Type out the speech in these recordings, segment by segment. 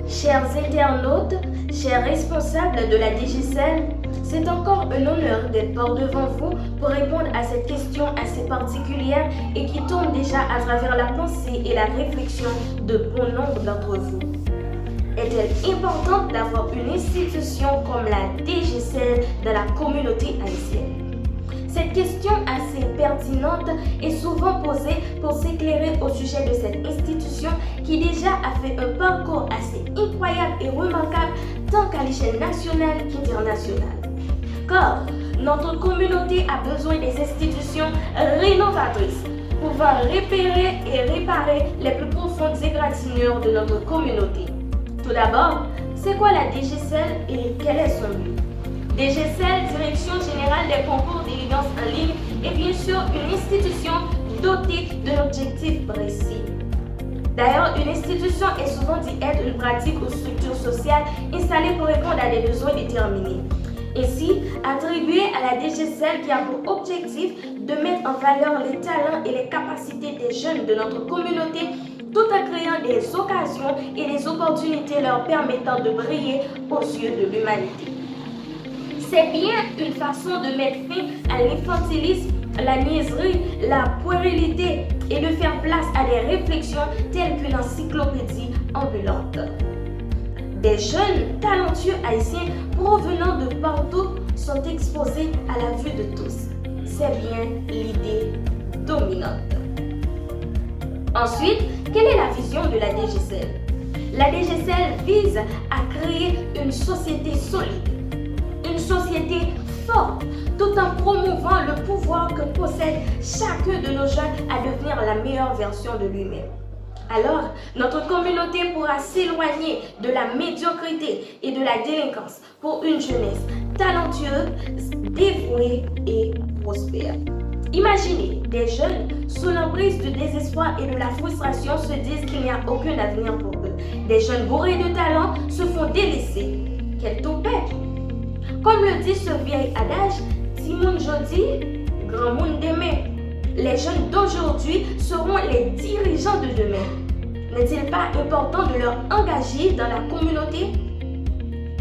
Chers internautes, chers responsables de la DGCL, c'est encore un honneur d'être par devant vous pour répondre à cette question assez particulière et qui tourne déjà à travers la pensée et la réflexion de bon nombre d'entre vous. Est-elle importante d'avoir une institution comme la DGCL dans la communauté haïtienne? Cette question assez pertinente est souvent posée pour s'éclairer au sujet de cette institution qui déjà a fait un parcours assez incroyable et remarquable tant qu'à l'échelle nationale qu'internationale. Car notre communauté a besoin des institutions rénovatrices pouvant repérer et réparer les plus profondes égratignures de notre communauté. Tout d'abord, c'est quoi la DGCL et quel est son but? DGCL, Direction Générale des Concours d'élégance en ligne, est bien sûr une institution dotée d'un objectif précis. D'ailleurs, une institution est souvent dit être une pratique ou structure sociale installée pour répondre à des besoins déterminés. Ainsi, attribuée à la DGCL qui a pour objectif de mettre en valeur les talents et les capacités des jeunes de notre communauté tout en créant des occasions et des opportunités leur permettant de briller aux yeux de l'humanité. C'est bien une façon de mettre fin à l'infantilisme, la niaiserie, la puérilité et de faire place à des réflexions telles qu'une encyclopédie ambulante. Des jeunes talentueux haïtiens provenant de partout sont exposés à la vue de tous. C'est bien l'idée dominante. Ensuite, quelle est la vision de la DGCL? La DGCL vise à créer une société solide, une société forte, tout en promouvant le pouvoir que possède chacun de nos jeunes à devenir la meilleure version de lui-même. Alors, notre communauté pourra s'éloigner de la médiocrité et de la délinquance pour une jeunesse talentueuse, dévouée et prospère. Imaginez des jeunes sous l'emprise du désespoir et de la frustration se disent qu'il n'y a aucun avenir pour eux. Des jeunes bourrés de talent se font délaisser. Quel toupet! Comme le dit ce vieil adage, si moun jodi, grand moun demain. Les jeunes d'aujourd'hui seront les dirigeants de demain. N'est-il pas important de leur engager dans la communauté?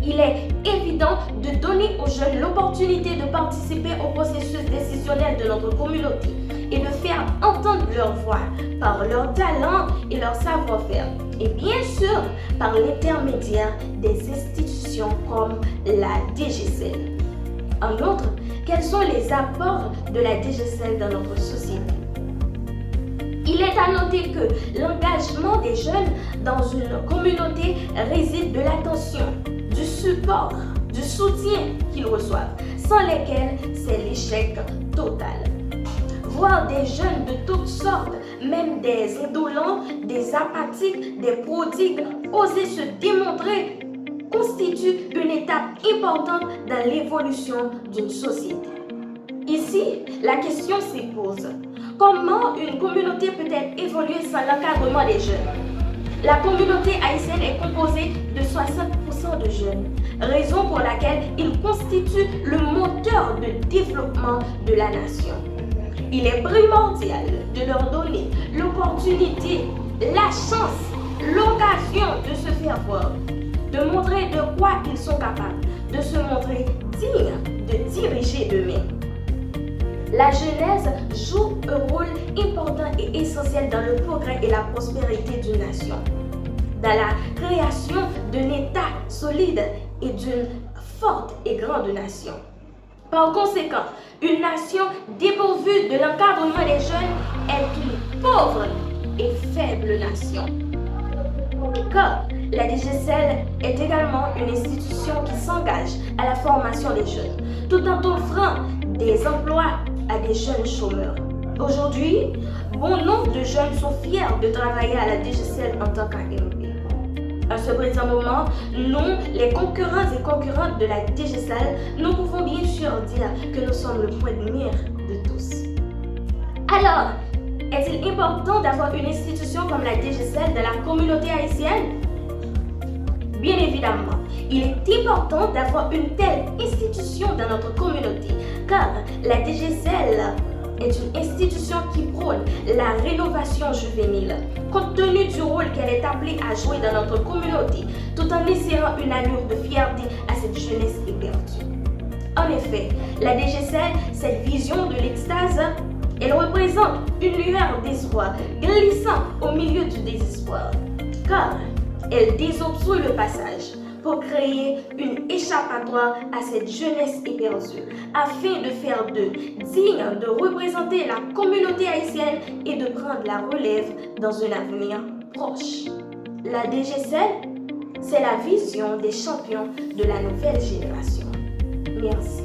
Il est évident de donner aux jeunes l'opportunité de participer au processus décisionnel de notre communauté et de faire entendre leur voix par leur talent et leur savoir-faire. Et bien sûr, par l'intermédiaire des institutions comme la DGCL. En outre, quels sont les apports de la DGCL dans notre société? Il est à noter que l'engagement des jeunes dans une communauté réside de l'attention, du support, du soutien qu'ils reçoivent, sans lesquels c'est l'échec total. Voir des jeunes de toutes sortes, même des indolents, des apathiques, des prodigues, oser se démontrer constitue une étape importante dans l'évolution d'une société. Ici, la question se pose. Comment une communauté peut-elle évoluer sans l'encadrement des jeunes? La communauté haïtienne est composée de 60% de jeunes, raison pour laquelle ils constituent le moteur de développement de la nation. Il est primordial de leur donner l'opportunité, la chance, l'occasion de se faire voir, de montrer de quoi ils sont capables, de se montrer dignes de diriger demain. La jeunesse joue un rôle important et essentiel dans le progrès et la prospérité d'une nation, dans la création d'un État solide et d'une forte et grande nation. Par conséquent, une nation dépourvue de l'encadrement des jeunes est une pauvre et faible nation. Car la DGCL est également une institution qui s'engage à la formation des jeunes, tout en offrant des emplois à des jeunes chômeurs. Aujourd'hui, bon nombre de jeunes sont fiers de travailler à la DGCL en tant qu'AMP. À ce présent moment, nous, les concurrents et concurrentes de la DGCL, nous pouvons bien sûr dire que nous sommes le point de mire de tous. Alors, est-il important d'avoir une institution comme la DGCL dans la communauté haïtienne? Bien évidemment, il est important d'avoir une telle institution dans notre communauté, car la DGCL est une institution qui prône la rénovation juvénile, compte tenu du rôle qu'elle est appelée à jouer dans notre communauté, tout en laissant une allure de fierté à cette jeunesse éperdue. En effet, la DGCL, cette vision de l'extase, elle représente une lueur d'espoir glissant au milieu du désespoir, car elle désobstrue le passage pour créer une échappatoire à cette jeunesse éperdue, afin de faire d'eux dignes de représenter la communauté haïtienne et de prendre la relève dans un avenir proche. La DGCL, c'est la vision des champions de la nouvelle génération. Merci.